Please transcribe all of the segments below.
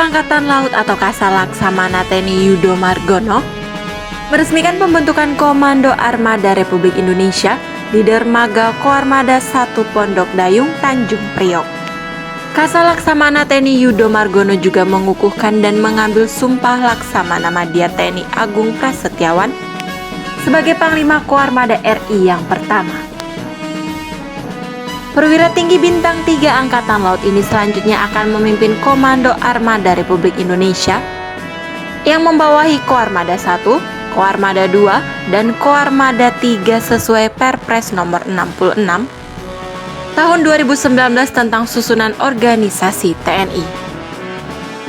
Angkatan Laut atau Kasal Laksamana TNI Yudo Margono meresmikan pembentukan Komando Armada Republik Indonesia di Dermaga Koarmada 1 Pondok Dayung, Tanjung Priok. Kasal Laksamana TNI Yudo Margono juga mengukuhkan dan mengambil sumpah Laksamana Madya TNI Agung Prasetyawan sebagai Panglima Koarmada RI yang pertama. Perwira tinggi bintang 3 Angkatan Laut ini selanjutnya akan memimpin Komando Armada Republik Indonesia yang membawahi Koarmada 1, Koarmada 2, dan Koarmada 3 sesuai Perpres nomor 66 tahun 2019 tentang susunan organisasi TNI.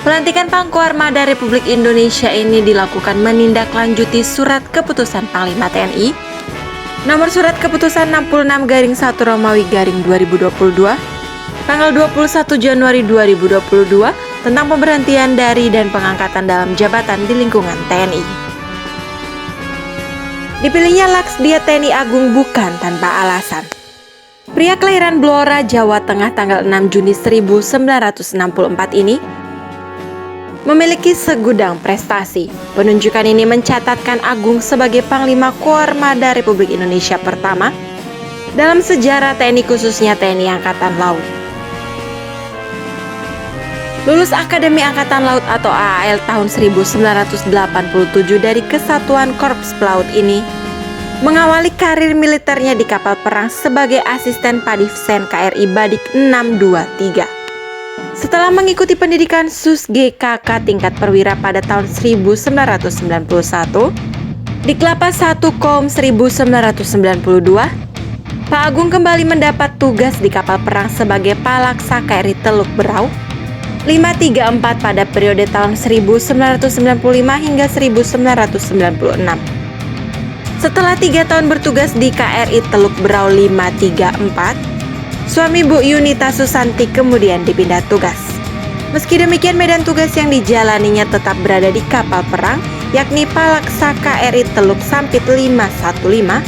Pelantikan Pangkoarmada Republik Indonesia ini dilakukan menindaklanjuti Surat Keputusan Panglima TNI Nomor Surat Keputusan 66/1 Romawi/2022 tanggal 21 Januari 2022 tentang pemberhentian dari dan pengangkatan dalam jabatan di lingkungan TNI. Dipilihnya Laksdia TNI Agung bukan tanpa alasan. Pria kelahiran Blora, Jawa Tengah tanggal 6 Juni 1964 ini memiliki segudang prestasi. Penunjukan ini mencatatkan Agung sebagai Panglima Koarmada Republik Indonesia pertama dalam sejarah TNI, khususnya TNI Angkatan Laut. Lulus Akademi Angkatan Laut atau AAL tahun 1987 dari Kesatuan Korps Pelaut ini mengawali karir militernya di kapal perang sebagai asisten Padifsen KRI Badik 623. Setelah mengikuti pendidikan SUS GKK tingkat perwira pada tahun 1991 di Kelapa 1 Kom 1992, Pak Agung kembali mendapat tugas di kapal perang sebagai Palaksa KRI Teluk Berau 534 pada periode tahun 1995 hingga 1996. Setelah 3 tahun bertugas di KRI Teluk Berau 534, suami Bu Yunita Susanti kemudian dipindah tugas. Meski demikian, medan tugas yang dijalaninya tetap berada di kapal perang, yakni Palaksa KRI Teluk Sampit 515,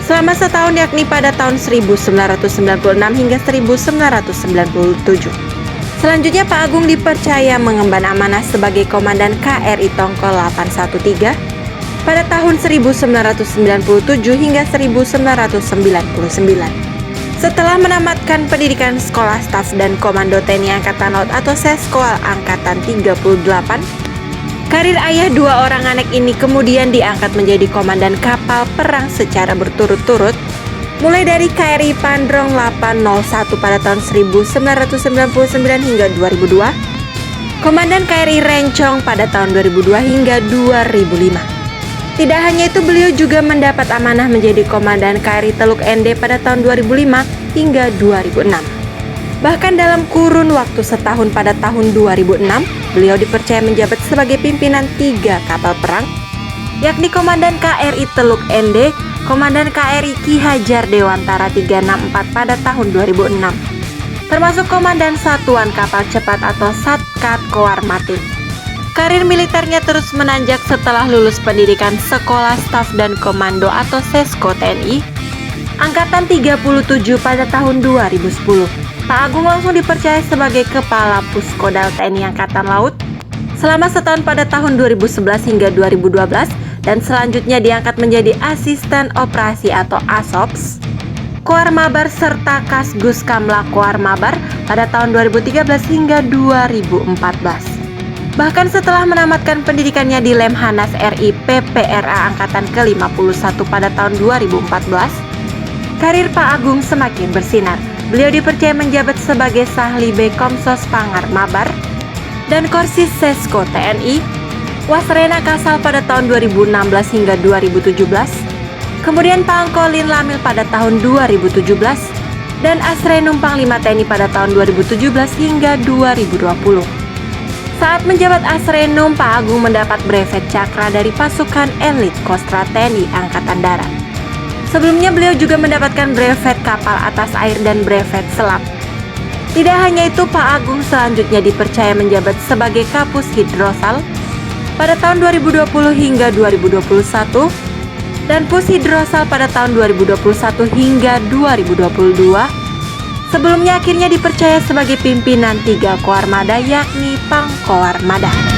selama setahun, yakni pada tahun 1996 hingga 1997. Selanjutnya Pak Agung dipercaya mengemban amanah sebagai Komandan KRI Tongkol 813 pada tahun 1997 hingga 1999. Setelah menamatkan pendidikan Sekolah Staf dan Komando TNI Angkatan Laut atau Seskoal Angkatan 38, karir ayah 2 orang anak ini kemudian diangkat menjadi komandan kapal perang secara berturut-turut, mulai dari KRI Pandrong 801 pada tahun 1999 hingga 2002, Komandan KRI Rencong pada tahun 2002 hingga 2005. Tidak hanya itu, beliau juga mendapat amanah menjadi Komandan KRI Teluk ND pada tahun 2005 hingga 2006. Bahkan dalam kurun waktu setahun pada tahun 2006, beliau dipercaya menjabat sebagai pimpinan 3 kapal perang, yakni Komandan KRI Teluk ND, Komandan KRI Ki Hajar Dewantara 364 pada tahun 2006, termasuk Komandan Satuan Kapal Cepat atau Satkat Koarmatim. Karir militernya terus menanjak setelah lulus pendidikan Sekolah Staf dan Komando atau Sesko TNI Angkatan 37 pada tahun 2010. Pak Agung langsung dipercaya sebagai Kepala Puskodal TNI Angkatan Laut selama setahun pada tahun 2011 hingga 2012 dan selanjutnya diangkat menjadi Asisten Operasi atau ASOPS Koarmabar serta Kasgus Kamla Koarmabar pada tahun 2013 hingga 2014. Bahkan setelah menamatkan pendidikannya di Lemhanas RI PPRA Angkatan ke-51 pada tahun 2014, karir Pak Agung semakin bersinar. Beliau dipercaya menjabat sebagai Sahli B Komsos Pangar Mabar dan Korsis Sesko TNI, Wasrena Kasal pada tahun 2016 hingga 2017, kemudian Pangkolin Lamil pada tahun 2017, dan Asrenum Panglima TNI pada tahun 2017 hingga 2020. Saat menjabat Asrenum, Pak Agung mendapat brevet Cakra dari pasukan elit Kostrat TNI Angkatan Darat. Sebelumnya beliau juga mendapatkan brevet kapal atas air dan brevet selam. Tidak hanya itu, Pak Agung selanjutnya dipercaya menjabat sebagai Kapus Hidrosal pada tahun 2020 hingga 2021 dan Pushidrosal pada tahun 2021 hingga 2022, Sebelumnya akhirnya dipercaya sebagai pimpinan 3 Koarmada yakni Pangkoarmada.